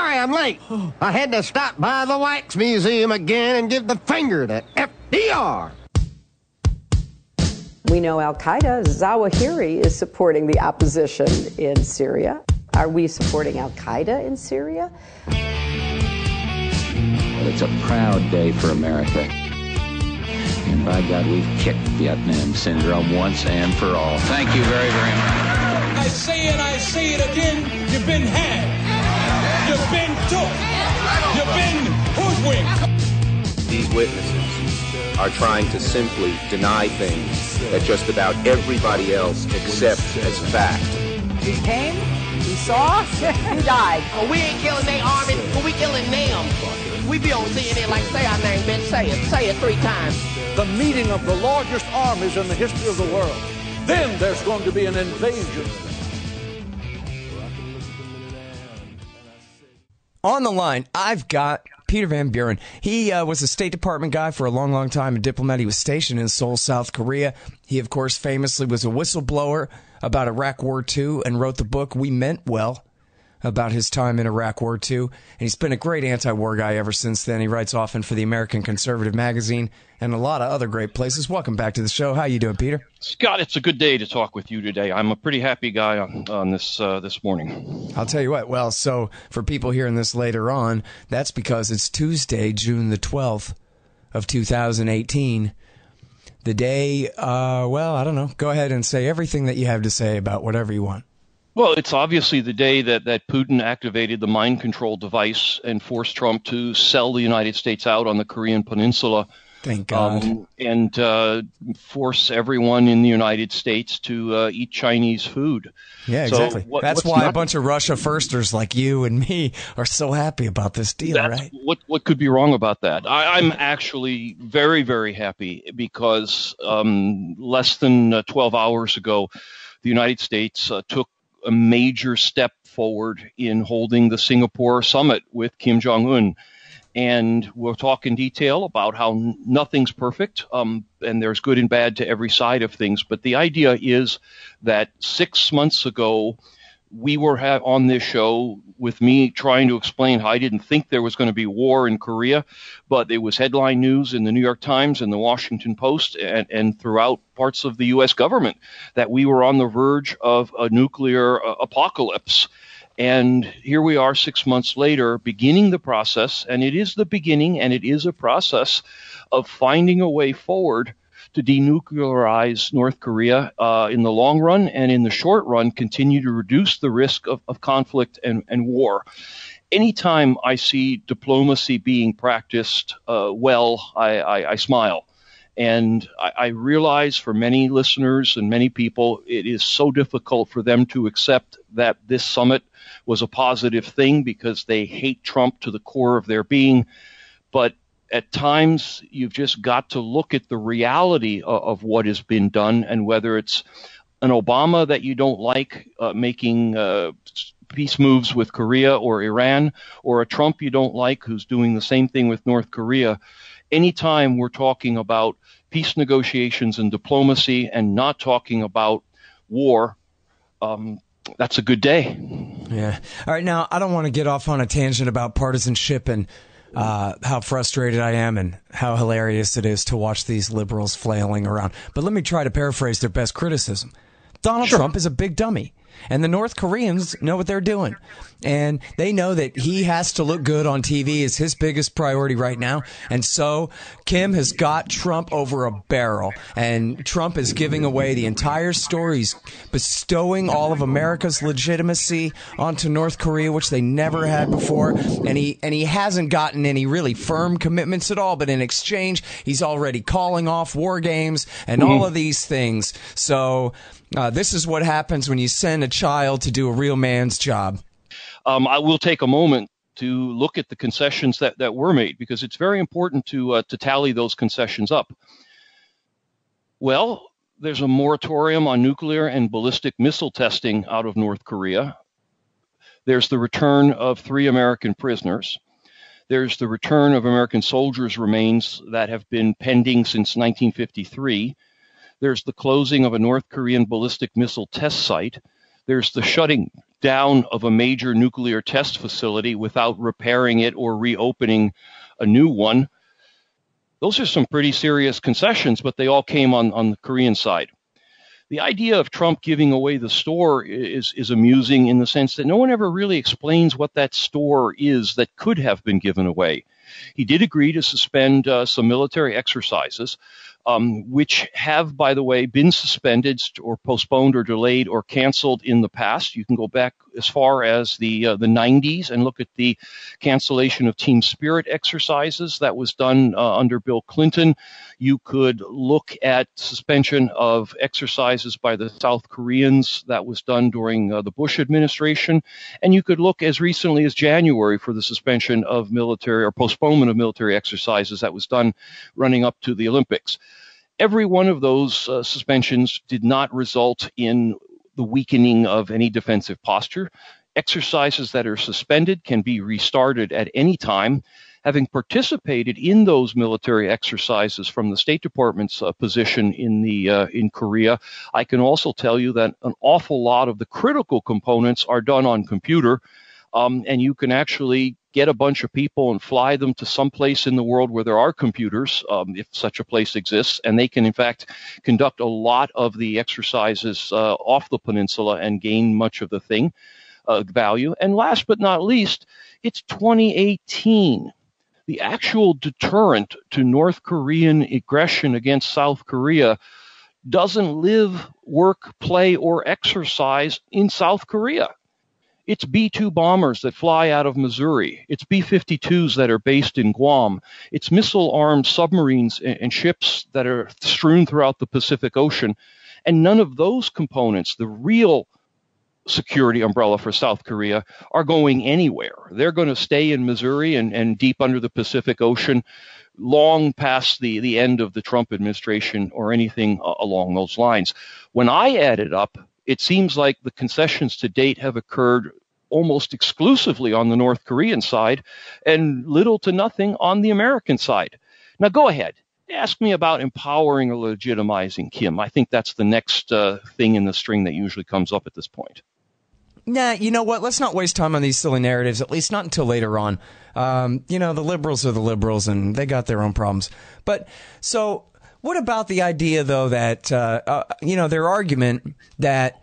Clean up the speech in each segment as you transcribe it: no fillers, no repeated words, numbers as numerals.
Sorry I'm late. I had to stop by the Wax Museum again and give the finger to FDR. We know Al-Qaeda, Zawahiri, is supporting the opposition in Syria. Are we supporting Al-Qaeda in Syria? Well, it's a proud day for America. And by God, we've kicked Vietnam syndrome once and for all. Thank you very, very much. I say it again, you've been had. You've been took. You've been hoodwinked. These witnesses are trying to simply deny things that just about everybody else accepts as fact. He came, he saw, he died. Well, we ain't killing their army, but we killing them. We be on CNN like, say our name, bitch, say it 3 times. The meeting of the largest armies in the history of the world. Then there's going to be an invasion. On the line, I've got Peter Van Buren. He was a State Department guy for a long, long time, a diplomat. He was stationed in Seoul, South Korea. He, of course, famously was a whistleblower about Iraq War II and wrote the book We Meant Well about his time in Iraq War II. And he's been a great anti-war guy ever since then. He writes often for the American Conservative magazine and a lot of other great places. Welcome back to the show. How you doing, Peter? Scott, it's a good day to talk with you today. I'm a pretty happy guy on this morning. I'll tell you what. Well, so for people hearing this later on, that's because it's Tuesday, June the 12th of 2018. The day, well, I don't know. Go ahead and say everything that you have to say about whatever you want. Well, it's obviously the day that Putin activated the mind control device and forced Trump to sell the United States out on the Korean Peninsula. Thank God. And force everyone in the United States to eat Chinese food. Yeah, exactly. So that's why a bunch of Russia firsters like you and me are so happy about this deal, right? What could be wrong about that? I'm actually very, very happy because less than 12 hours ago, the United States took a major step forward in holding the Singapore summit with Kim Jong-un. And we'll talk in detail about how nothing's perfect, and there's good and bad to every side of things. But the idea is that 6 months ago, we were on this show with me trying to explain how I didn't think there was going to be war in Korea, but it was headline news in the New York Times and the Washington Post and throughout parts of the U.S. government that we were on the verge of a nuclear apocalypse. And here we are 6 months later, beginning the process, and it is the beginning, and it is a process of finding a way forward to denuclearize North Korea in the long run, and in the short run, continue to reduce the risk of conflict and war. Anytime I see diplomacy being practiced I smile. And I realize for many listeners and many people, it is so difficult for them to accept that this summit was a positive thing because they hate Trump to the core of their being. But at times, you've just got to look at the reality of what has been done, and whether it's an Obama that you don't like making peace moves with Korea or Iran, or a Trump you don't like who's doing the same thing with North Korea. Anytime we're talking about peace negotiations and diplomacy and not talking about war, that's a good day. Yeah. All right. Now, I don't want to get off on a tangent about partisanship and how frustrated I am and how hilarious it is to watch these liberals flailing around. But let me try to paraphrase their best criticism. Donald Trump is a big dummy. And the North Koreans know what they're doing. And they know that he has to look good on TV is his biggest priority right now. And so Kim has got Trump over a barrel. And Trump is giving away the entire stories, bestowing all of America's legitimacy onto North Korea, which they never had before. And he hasn't gotten any really firm commitments at all. But in exchange, he's already calling off war games and all of these things. So this is what happens when you send a child to do a real man's job. I will take a moment to look at the concessions that were made, because it's very important to tally those concessions up. Well, there's a moratorium on nuclear and ballistic missile testing out of North Korea. There's the return of 3 American prisoners. There's the return of American soldiers' remains that have been pending since 1953. There's the closing of a North Korean ballistic missile test site. There's the shutting down of a major nuclear test facility without repairing it or reopening a new one. Those are some pretty serious concessions, but they all came on the Korean side. The idea of Trump giving away the store is amusing in the sense that no one ever really explains what that store is that could have been given away. He did agree to suspend some military exercises, which have, by the way, been suspended or postponed or delayed or canceled in the past. You can go back as far as the 90s and look at the cancellation of Team Spirit exercises that was done under Bill Clinton. You could look at suspension of exercises by the South Koreans that was done during the Bush administration. And you could look as recently as January for the suspension of military or postponement of military exercises that was done running up to the Olympics. Every one of those suspensions did not result in the weakening of any defensive posture. Exercises that are suspended can be restarted at any time. Having participated in those military exercises from the State Department's position in Korea, I can also tell you that an awful lot of the critical components are done on computer, and you can actually get a bunch of people and fly them to some place in the world where there are computers, if such a place exists, and they can, in fact, conduct a lot of the exercises off the peninsula and gain much of the thing value. And last but not least, it's 2018. The actual deterrent to North Korean aggression against South Korea doesn't live, work, play, or exercise in South Korea. It's B-2 bombers that fly out of Missouri. It's B-52s that are based in Guam. It's missile-armed submarines and ships that are strewn throughout the Pacific Ocean. And none of those components, the real security umbrella for South Korea, are going anywhere. They're going to stay in Missouri and deep under the Pacific Ocean long past the end of the Trump administration or anything along those lines. When I add it up, it seems like the concessions to date have occurred almost exclusively on the North Korean side and little to nothing on the American side. Now, go ahead. Ask me about empowering or legitimizing Kim. I think that's the next thing in the string that usually comes up at this point. Nah, you know what? Let's not waste time on these silly narratives, at least not until later on. The liberals are the liberals, and they got their own problems. But so what about the idea, though, that, their argument that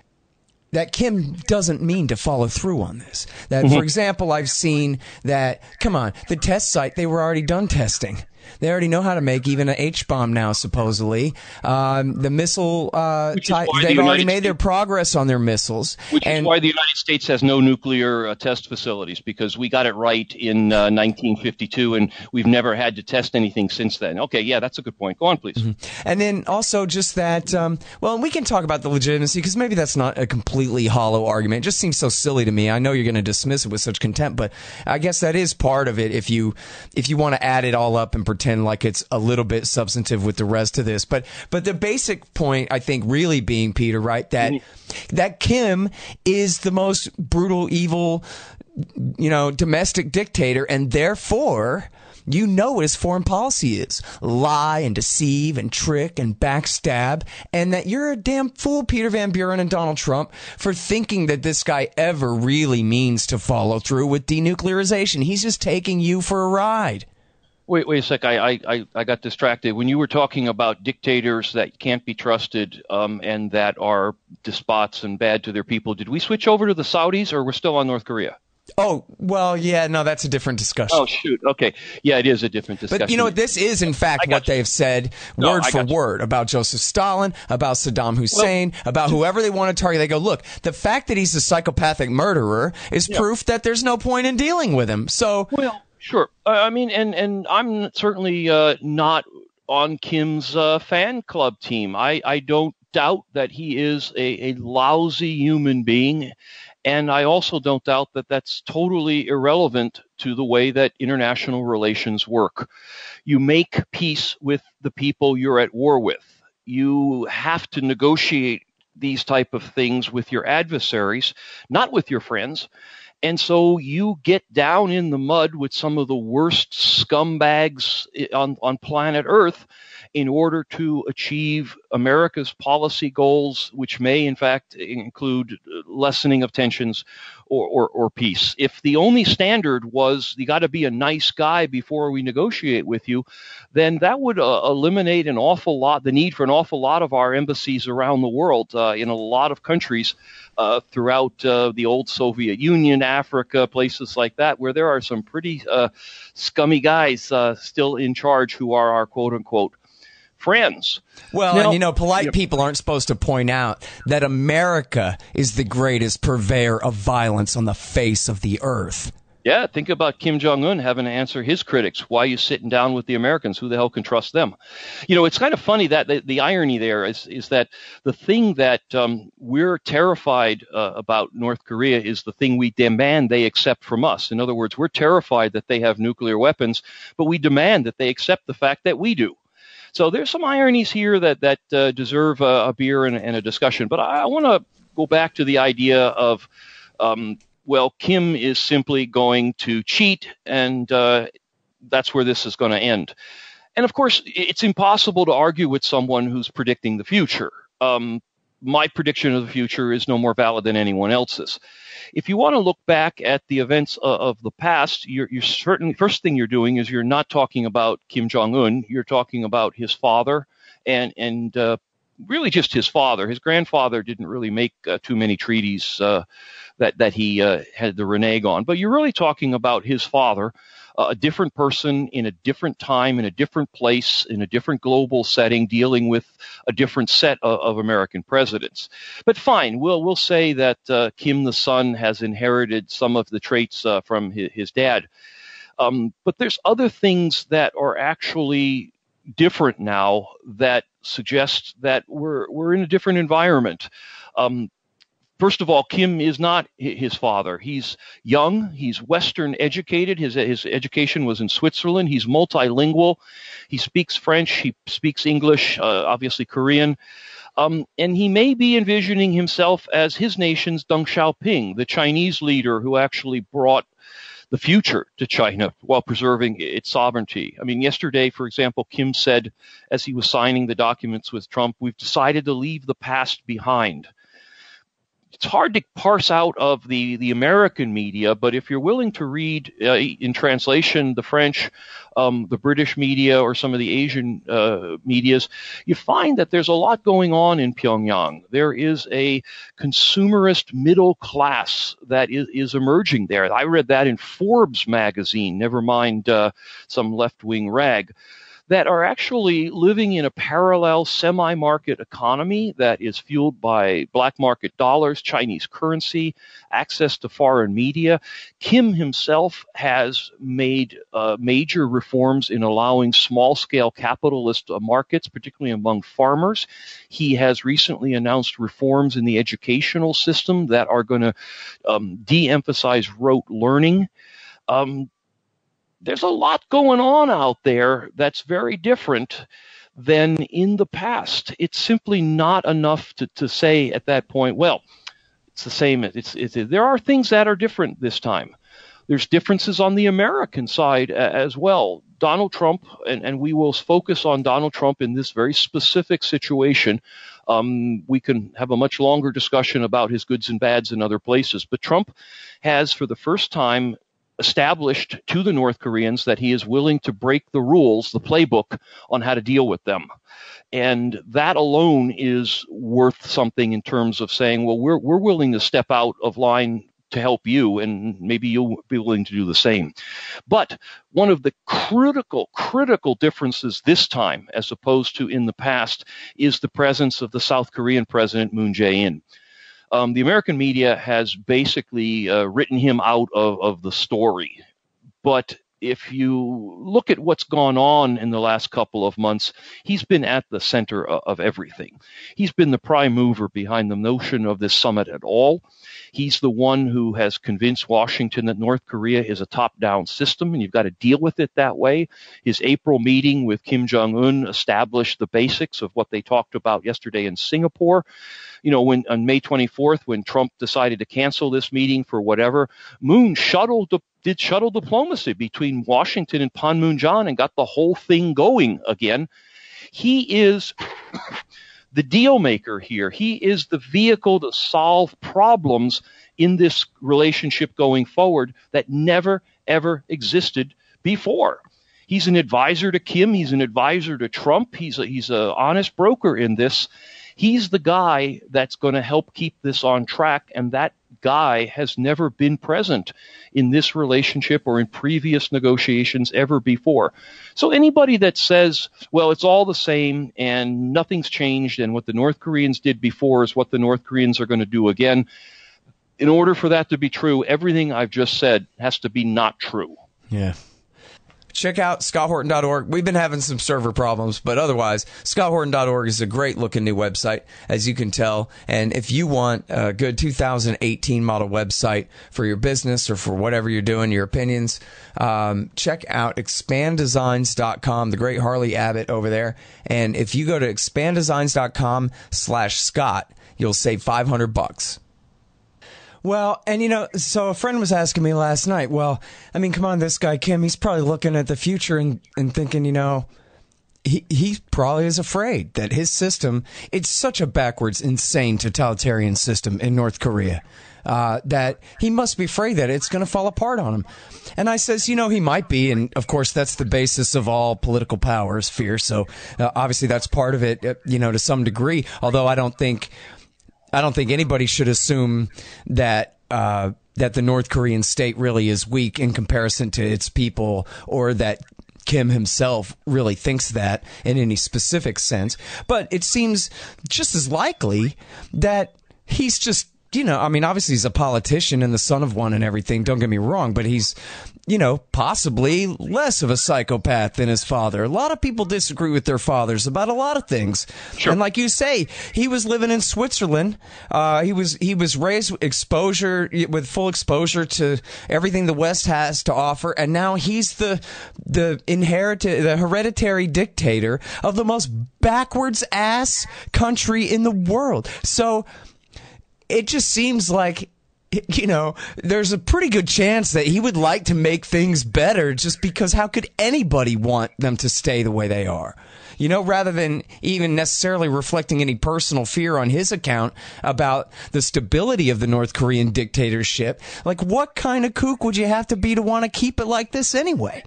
Kim doesn't mean to follow through on this? That, for example, I've seen that, come on, the test site, they were already done testing. They already know how to make even an H-bomb now, supposedly. The missile, they've already made their progress on their missiles. Which is why the United States has no nuclear test facilities, because we got it right in 1952, and we've never had to test anything since then. Okay, yeah, that's a good point. Go on, please. And then also just that, we can talk about the legitimacy, because maybe that's not a completely hollow argument. It just seems so silly to me. I know you're going to dismiss it with such contempt, but I guess that is part of it if you want to add it all up and pretend like it's a little bit substantive with the rest of this. But the basic point, I think, really being, Peter, right, that Kim is the most brutal, evil, domestic dictator, and therefore, what his foreign policy is. Lie and deceive and trick and backstab, and that you're a damn fool, Peter Van Buren and Donald Trump, for thinking that this guy ever really means to follow through with denuclearization. He's just taking you for a ride. Wait a sec. I got distracted. When you were talking about dictators that can't be trusted and that are despots and bad to their people, did we switch over to the Saudis, or we're still on North Korea? Oh, well, yeah, no, that's a different discussion. Oh, shoot. Okay. Yeah, it is a different discussion. But, this is, in fact, what they've said word for word about Joseph Stalin, about Saddam Hussein, about whoever they want to target. They go, look, the fact that he's a psychopathic murderer is proof that there's no point in dealing with him. So... Sure. And I'm certainly not on Kim's fan club team. I don't doubt that he is a lousy human being, and I also don't doubt that that's totally irrelevant to the way that international relations work. You make peace with the people you're at war with. You have to negotiate these type of things with your adversaries, not with your friends. And so you get down in the mud with some of the worst scumbags on planet Earth, in order to achieve America's policy goals, which may in fact include lessening of tensions or peace. If the only standard was you got to be a nice guy before we negotiate with you, then that would eliminate the need for an awful lot of our embassies around the world in a lot of countries throughout the old Soviet Union, Africa, places like that, where there are some pretty scummy guys still in charge who are our quote-unquote friends. Well, now, and polite people aren't supposed to point out that America is the greatest purveyor of violence on the face of the earth. Yeah, think about Kim Jong-un having to answer his critics. Why are you sitting down with the Americans? Who the hell can trust them? It's kind of funny that the irony there is that the thing that we're terrified about North Korea is the thing we demand they accept from us. In other words, we're terrified that they have nuclear weapons, but we demand that they accept the fact that we do. So there's some ironies here that deserve a beer and a discussion. But I want to go back to the idea of Kim is simply going to cheat, and that's where this is going to end. And, of course, it's impossible to argue with someone who's predicting the future. My prediction of the future is no more valid than anyone else's. If you want to look back at the events of the past, you're certainly, first thing you're doing is you're not talking about Kim Jong-un. You're talking about his father and really just his father. His grandfather didn't really make too many treaties that he had the renege on. But you're really talking about his father, a different person in a different time, in a different place, in a different global setting, dealing with a different set of American presidents. But fine, we'll say that Kim the son has inherited some of the traits from his dad. But there's other things that are actually different now that suggest that we're in a different environment. First of all, Kim is not his father. He's young. He's Western educated. His education was in Switzerland. He's multilingual. He speaks French. He speaks English, obviously Korean. And he may be envisioning himself as his nation's Deng Xiaoping, the Chinese leader who actually brought the future to China while preserving its sovereignty. I mean, yesterday, for example, Kim said, as he was signing the documents with Trump, we've decided to leave the past behind. It's hard to parse out of the American media, but if you're willing to read in translation the French, the British media, or some of the Asian medias, you find that there's a lot going on in Pyongyang. There is a consumerist middle class that is emerging there. I read that in Forbes magazine, never mind some left-wing rag, that are actually living in a parallel semi-market economy that is fueled by black market dollars, Chinese currency, access to foreign media. Kim himself has made major reforms in allowing small-scale capitalist markets, particularly among farmers. He has recently announced reforms in the educational system that are going to de-emphasize rote learning. There's a lot going on out there that's very different than in the past. It's simply not enough to say at that point, well, it's the same. There are things that are different this time. There's differences on the American side as well. Donald Trump, and we will focus on Donald Trump in this very specific situation. We can have a much longer discussion about his goods and bads in other places. But Trump has, for the first time, established to the North Koreans that he is willing to break the rules, the playbook, on how to deal with them. And that alone is worth something in terms of saying, well, we're willing to step out of line to help you, and maybe you'll be willing to do the same. But one of the critical differences this time, as opposed to in the past, is the presence of the South Korean president, Moon Jae-in. The American media has basically written him out of the story. But if you look at what's gone on in the last couple of months, he's been at the center of everything. He's been the prime mover behind the notion of this summit at all. He's the one who has convinced Washington that North Korea is a top-down system, and you've got to deal with it that way. His April meeting with Kim Jong-un established the basics of what they talked about yesterday in Singapore. You know, when on May 24th, when Trump decided to cancel this meeting for whatever, Moon did shuttle diplomacy between Washington and Panmunjom and got the whole thing going again. He is the deal maker here. He is the vehicle to solve problems in this relationship going forward that never, ever existed before. He's an advisor to Kim. He's an advisor to Trump. He's a honest broker in this. He's the guy that's going to help keep this on track, and that guy has never been present in this relationship or in previous negotiations ever before. So anybody that says, well, it's all the same and nothing's changed and what the North Koreans did before is what the North Koreans are going to do again, in order for that to be true, everything I've just said has to be not true. Yeah. Check out ScottHorton.org. We've been having some server problems, but otherwise, ScottHorton.org is a great-looking new website, as you can tell. And if you want a good 2018 model website for your business or for whatever you're doing, your opinions, check out expanddesigns.com, the great Harley Abbott over there. And if you go to expanddesigns.com/Scott, you'll save $500. Well, and so a friend was asking me last night, well, I mean, come on, this guy, Kim, he's probably looking at the future and thinking, he probably is afraid that his system, it's such a backwards, insane totalitarian system in North Korea, that he must be afraid that it's going to fall apart on him. And I says, he might be. And of course, that's the basis of all political power is fear. So obviously that's part of it, to some degree, although I don't think anybody should assume that that the North Korean state really is weak in comparison to its people, or that Kim himself really thinks that in any specific sense. But it seems just as likely that he's just, obviously he's a politician and the son of one and everything, don't get me wrong, but he's, possibly less of a psychopath than his father. A lot of people disagree with their fathers about a lot of things. Sure. And like you say, he was living in Switzerland. He was raised with full exposure to everything the West has to offer, and now he's the hereditary dictator of the most backwards ass country in the world. So it just seems like, there's a pretty good chance that he would like to make things better, just because how could anybody want them to stay the way they are? Rather than even necessarily reflecting any personal fear on his account about the stability of the North Korean dictatorship. Like, what kind of kook would you have to be to want to keep it like this anyway?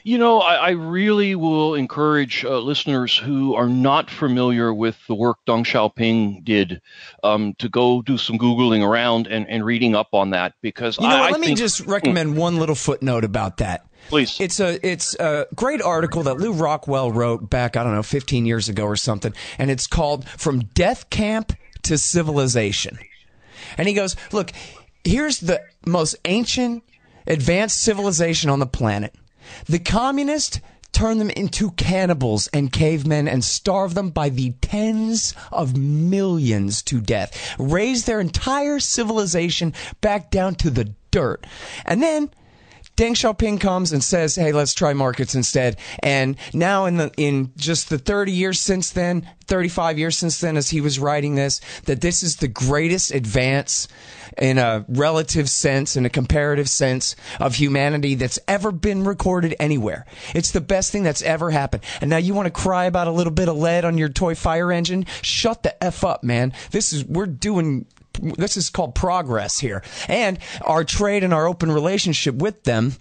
I really will encourage listeners who are not familiar with the work Deng Xiaoping did to go do some Googling around and reading up on that, because let me just recommend one little footnote about that. Please. It's a great article that Lou Rockwell wrote back, 15 years ago or something, and it's called From Death Camp to Civilization. And he goes, look, here's the most ancient, advanced civilization on the planet. The communists turn them into cannibals and cavemen and starve them by the tens of millions to death. Raise their entire civilization back down to the dirt. And then Deng Xiaoping comes and says, hey, let's try markets instead. And now in just the 30 years since then, 35 years since then, as he was writing this, that this is the greatest advance in a relative sense, in a comparative sense of humanity that's ever been recorded anywhere. It's the best thing that's ever happened. And now you want to cry about a little bit of lead on your toy fire engine? Shut the F up, man. This is called progress here. And our trade and our open relationship with them,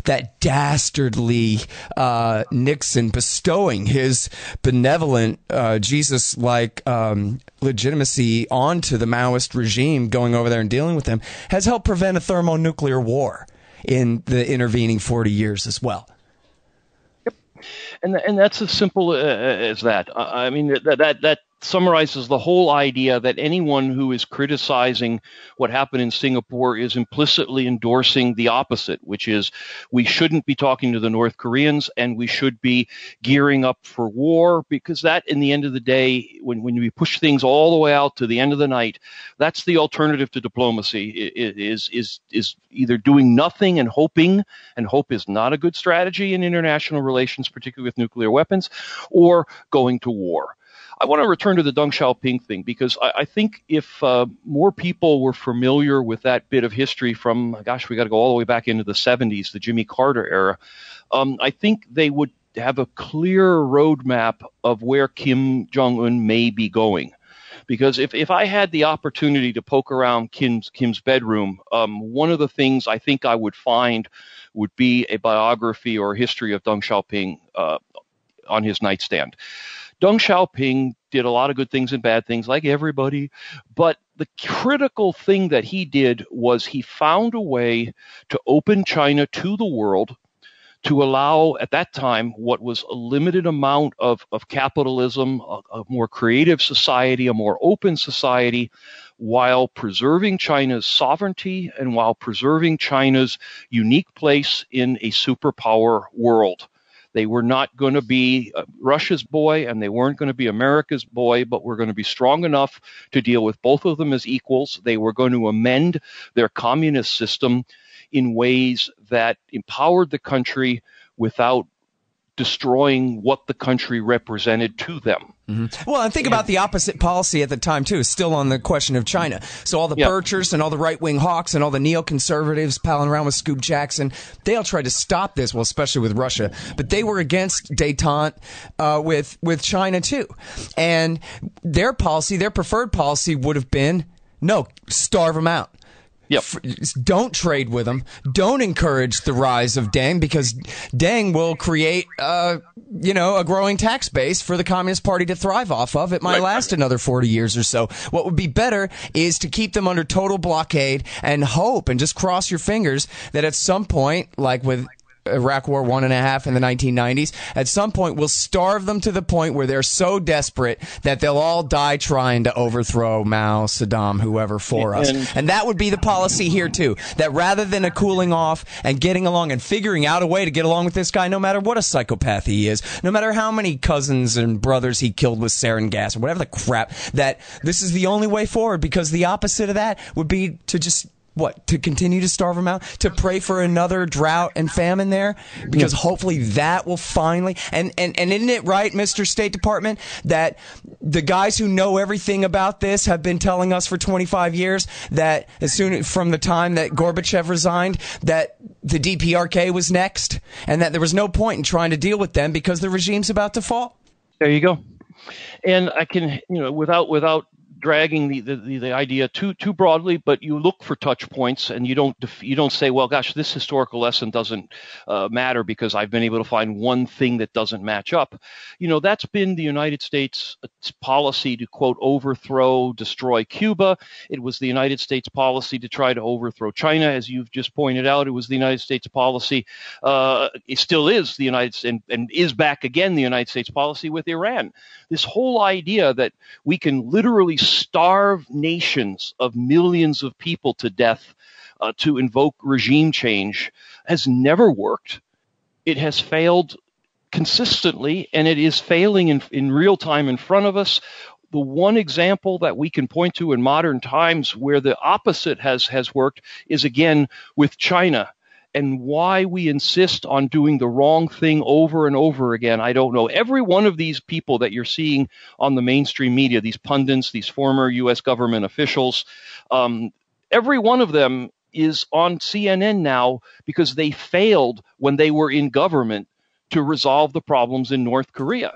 that dastardly Nixon bestowing his benevolent, Jesus-like legitimacy onto the Maoist regime, going over there and dealing with them, has helped prevent a thermonuclear war in the intervening 40 years as well. Yep. And that's as simple as that. I mean, that summarizes the whole idea that anyone who is criticizing what happened in Singapore is implicitly endorsing the opposite, which is we shouldn't be talking to the North Koreans and we should be gearing up for war, because that, in the end of the day, when we push things all the way out to the end of the night, that's the alternative to diplomacy, is either doing nothing and hoping, and hope is not a good strategy in international relations, particularly with nuclear weapons, or going to war. I want to return to the Deng Xiaoping thing, because I think if more people were familiar with that bit of history from, we got to go all the way back into the 70s, the Jimmy Carter era, I think they would have a clear roadmap of where Kim Jong-un may be going. Because if I had the opportunity to poke around Kim's bedroom, one of the things I think I would find would be a biography or history of Deng Xiaoping on his nightstand. Deng Xiaoping did a lot of good things and bad things, like everybody, but the critical thing that he did was he found a way to open China to the world, to allow, at that time, what was a limited amount of capitalism, a more creative society, a more open society, while preserving China's sovereignty and while preserving China's unique place in a superpower world. They were not going to be Russia's boy, and they weren't going to be America's boy, but were going to be strong enough to deal with both of them as equals. They were going to amend their communist system in ways that empowered the country without destroying what the country represented to them. Mm-hmm. Well, and think about the opposite policy at the time, too, still on the question of China. So all the Birchers and all the right-wing hawks and all the neoconservatives palling around with Scoop Jackson, they all tried to stop this, well, especially with Russia. But they were against détente with China, too. And their policy, their preferred policy would have been, no, starve them out. Yep. Don't trade with them. Don't encourage the rise of Deng, because Deng will create, a growing tax base for the Communist Party to thrive off of. It might last another 40 years or so. What would be better is to keep them under total blockade and hope and just cross your fingers that at some point, like with Iraq War 1.5 in the 1990s, at some point we'll starve them to the point where they're so desperate that they'll all die trying to overthrow Mao, Saddam, whoever for us. And that would be the policy here too, that rather than a cooling off and getting along and figuring out a way to get along with this guy, no matter what a psychopath he is, no matter how many cousins and brothers he killed with sarin gas or whatever the crap, that this is the only way forward, because the opposite of that would be to just to continue to starve them out, to pray for another drought and famine there, because hopefully that will finally, and isn't it right, Mr. State Department, that the guys who know everything about this have been telling us for 25 years that as soon from the time that Gorbachev resigned, that the DPRK was next, and that there was no point in trying to deal with them because the regime's about to fall? There you go. And I can, without dragging the idea too broadly, but you look for touch points, and you don't say, well, gosh, this historical lesson doesn't matter because I've been able to find one thing that doesn't match up. That's been the United States policy to, quote, overthrow, destroy Cuba. It was the United States policy to try to overthrow China, as you've just pointed out. It was the United States policy. It still is the United States, and is back again the United States policy with Iran. This whole idea that we can literally starve nations of millions of people to death to invoke regime change has never worked. It has failed consistently, and it is failing in real time in front of us. The one example that we can point to in modern times where the opposite has worked is, again, with China. And why we insist on doing the wrong thing over and over again, I don't know. Every one of these people that you're seeing on the mainstream media, these pundits, these former U.S. government officials, every one of them is on CNN now because they failed when they were in government to resolve the problems in North Korea.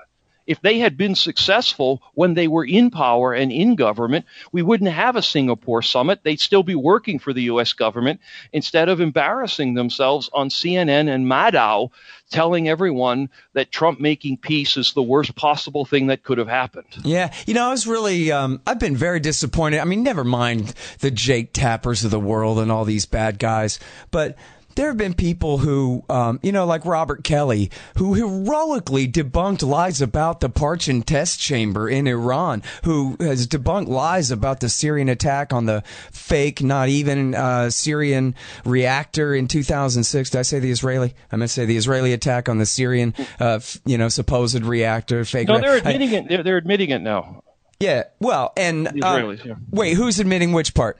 If they had been successful when they were in power and in government, we wouldn't have a Singapore summit. They'd still be working for the U.S. government instead of embarrassing themselves on CNN and Maddow, telling everyone that Trump making peace is the worst possible thing that could have happened. Yeah. I was really, I've been very disappointed. I mean, never mind the Jake Tappers of the world and all these bad guys, but there have been people who, like Robert Kelly, who heroically debunked lies about the Parchin test chamber in Iran, who has debunked lies about the Syrian attack on the fake, not even Syrian reactor in 2006. Did I say the Israeli? I meant to say the Israeli attack on the Syrian, supposed reactor. Fake. No, they're admitting it. They're admitting it now. Yeah. Well, and the Israelis, wait, who's admitting which part?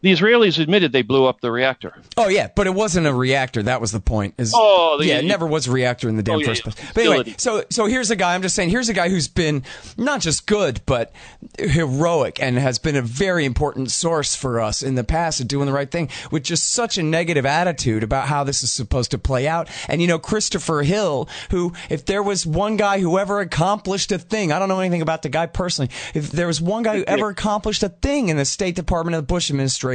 The Israelis admitted they blew up the reactor. Oh, yeah, but it wasn't a reactor. That was the point. It never was a reactor in the damn first place. But anyway, so here's a guy, I'm just saying, here's a guy who's been not just good, but heroic and has been a very important source for us in the past of doing the right thing with just such a negative attitude about how this is supposed to play out. And, Christopher Hill, who, if there was one guy who ever accomplished a thing, I don't know anything about the guy personally, if there was one guy who ever accomplished a thing in the State Department of the Bush administration,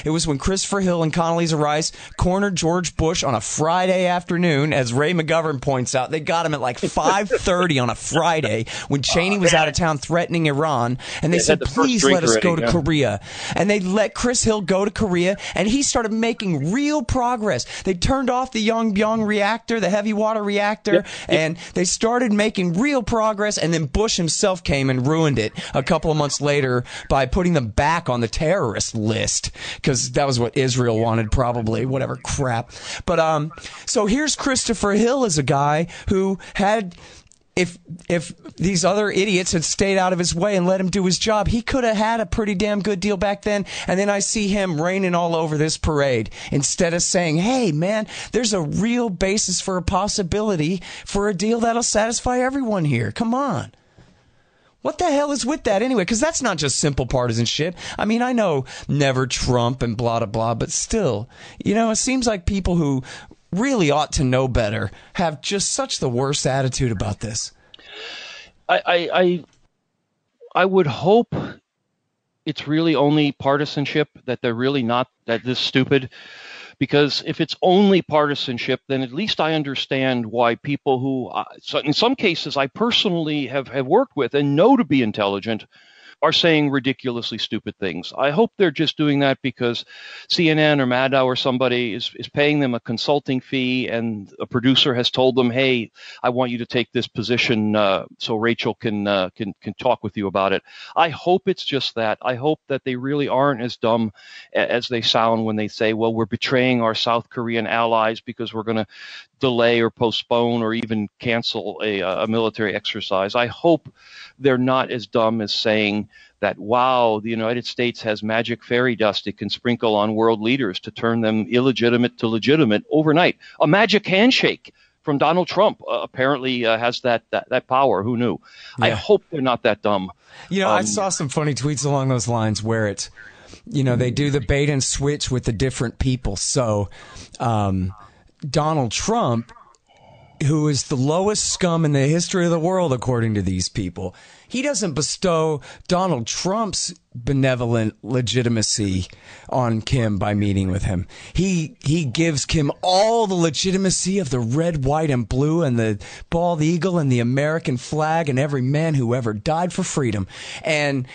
it was when Christopher Hill and Condoleezza Rice cornered George Bush on a Friday afternoon. As Ray McGovern points out, they got him at like 5:30 on a Friday when Cheney was out of town threatening Iran, and they said, please let us go to Korea. And they let Chris Hill go to Korea, and he started making real progress. They turned off the Yongbyon reactor, the heavy water reactor, and they started making real progress, and then Bush himself came and ruined it a couple of months later by putting them back on the terrorist list. Because that was what Israel wanted, probably, whatever crap. But so here's Christopher Hill as a guy who had, if these other idiots had stayed out of his way and let him do his job, he could have had a pretty damn good deal back then. And then I see him raining all over this parade instead of saying, hey, man, there's a real basis for a possibility for a deal that'll satisfy everyone here. Come on. What the hell is with that anyway? Because that's not just simple partisanship. I mean, I know never Trump and blah, blah, blah, but still, it seems like people who really ought to know better have just such the worst attitude about this. I would hope it's really only partisanship, that they're really not that this stupid. Because if it's only partisanship, then at least I understand why people who, so in some cases, I personally have worked with and know to be intelligent are saying ridiculously stupid things. I hope they're just doing that because CNN or Maddow or somebody is paying them a consulting fee, and a producer has told them, hey, I want you to take this position so Rachel can talk with you about it. I hope it's just that. I hope that they really aren't as dumb as they sound when they say, well, we're betraying our South Korean allies because we're going to delay or postpone or even cancel a military exercise. I hope they're not as dumb as saying that, wow, the United States has magic fairy dust it can sprinkle on world leaders to turn them illegitimate to legitimate overnight. A magic handshake from Donald Trump apparently has that power. Who knew? Yeah. I hope they're not that dumb. I saw some funny tweets along those lines where it's, they do the bait and switch with the different people. So Donald Trump, who is the lowest scum in the history of the world, according to these people, he doesn't bestow Donald Trump's benevolent legitimacy on Kim by meeting with him. He gives Kim all the legitimacy of the red, white, and blue and the bald eagle and the American flag and every man who ever died for freedom. And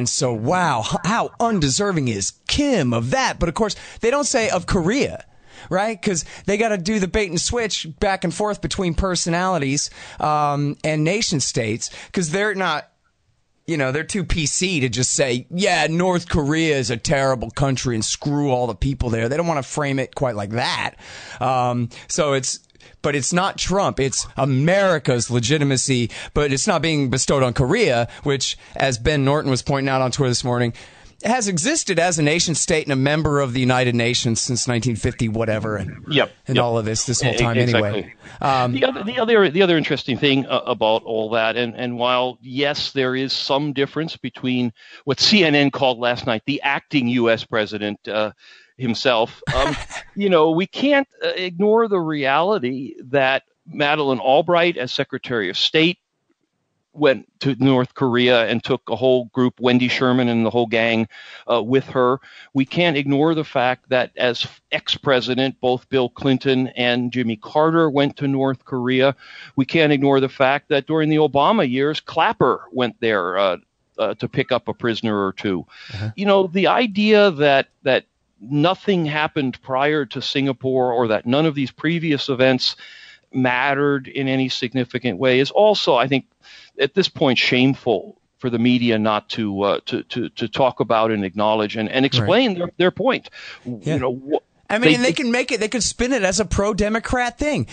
so, wow, how undeserving is Kim of that? But of course, they don't say of Korea. Right? Because they got to do the bait and switch back and forth between personalities and nation states, because they're not, they're too PC to just say, yeah, North Korea is a terrible country and screw all the people there. They don't want to frame it quite like that. But it's not Trump. It's America's legitimacy, but it's not being bestowed on Korea, which, as Ben Norton was pointing out on Twitter this morning, has existed as a nation state and a member of the United Nations since 1950, whatever, and all of this whole time exactly. Anyway. The other interesting thing about all that, and while yes, there is some difference between what CNN called last night the acting U.S. president himself, we can't ignore the reality that Madeleine Albright, as Secretary of State, went to North Korea and took a whole group, Wendy Sherman and the whole gang, with her. We can't ignore the fact that as ex-president, both Bill Clinton and Jimmy Carter went to North Korea. We can't ignore the fact that during the Obama years, Clapper went there to pick up a prisoner or two. Uh-huh. The idea that nothing happened prior to Singapore, or that none of these previous events mattered in any significant way, is also, I think, at this point, shameful for the media not to talk about and acknowledge and explain their point. Yeah. I mean, they can make it, they could spin it as a pro-Democrat thing,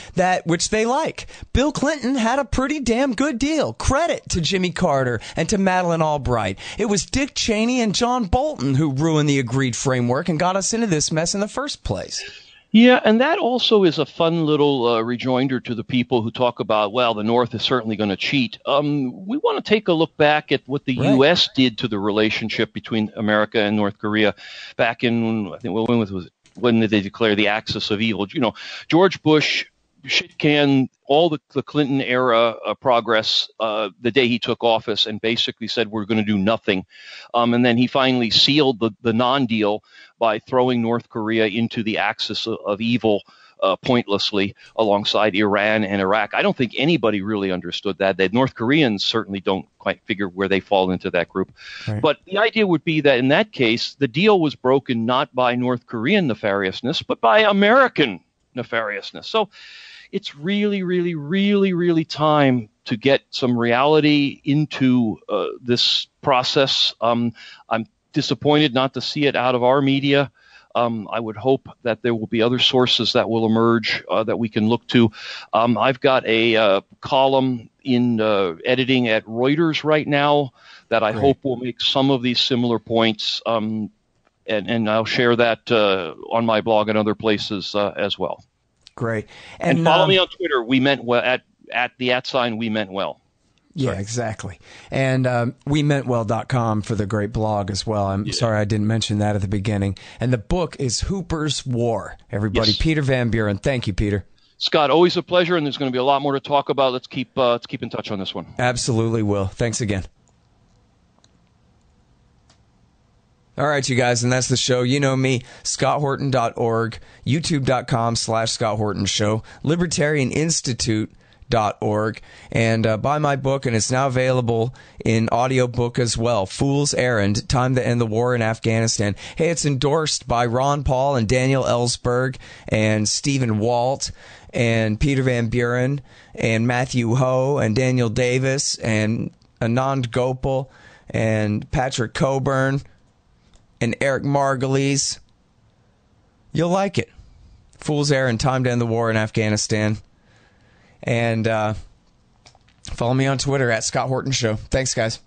which they like. Bill Clinton had a pretty damn good deal. Credit to Jimmy Carter and to Madeleine Albright. It was Dick Cheney and John Bolton who ruined the agreed framework and got us into this mess in the first place. Yeah, and that also is a fun little rejoinder to the people who talk about, well, the North is certainly going to cheat. We want to take a look back at what the U.S. did to the relationship between America and North Korea back in, I think, when did they declare the axis of evil? You know, George Bush shit-canned all the Clinton era progress the day he took office and basically said we're going to do nothing. And then he finally sealed the non-deal by throwing North Korea into the axis of evil pointlessly alongside Iran and Iraq. I don't think anybody really understood that. The North Koreans certainly don't quite figure where they fall into that group. Right. But the idea would be that in that case, the deal was broken not by North Korean nefariousness, but by American nefariousness. So it's really, really, really, really time to get some reality into this process. I'm disappointed not to see it out of our media. I would hope that there will be other sources that will emerge that we can look to. I've got a column in editing at Reuters right now that I hope will make some of these similar points, and I'll share that on my blog and other places as well. Great. And follow me on Twitter. We meant well at the @ we meant well. Yeah, exactly. And wemeantwell.com for the great blog as well. I'm sorry I didn't mention that at the beginning. And the book is Hooper's War. Everybody, yes. Peter Van Buren. Thank you, Peter. Scott, always a pleasure, and there's going to be a lot more to talk about. Let's keep in touch on this one. Absolutely will. Thanks again. All right, you guys, and that's the show. You know me, scotthorton.org, youtube.com/Scott Horton Show, libertarianinstitute.org, and buy my book, and it's now available in audiobook as well, Fool's Errand, Time to End the War in Afghanistan. Hey, it's endorsed by Ron Paul and Daniel Ellsberg and Stephen Walt and Peter Van Buren and Matthew Ho and Daniel Davis and Anand Gopal and Patrick Coburn and Eric Margulies. You'll like it. Fool's Errand, Time to End the War in Afghanistan. And follow me on Twitter at Scott Horton Show. Thanks, guys.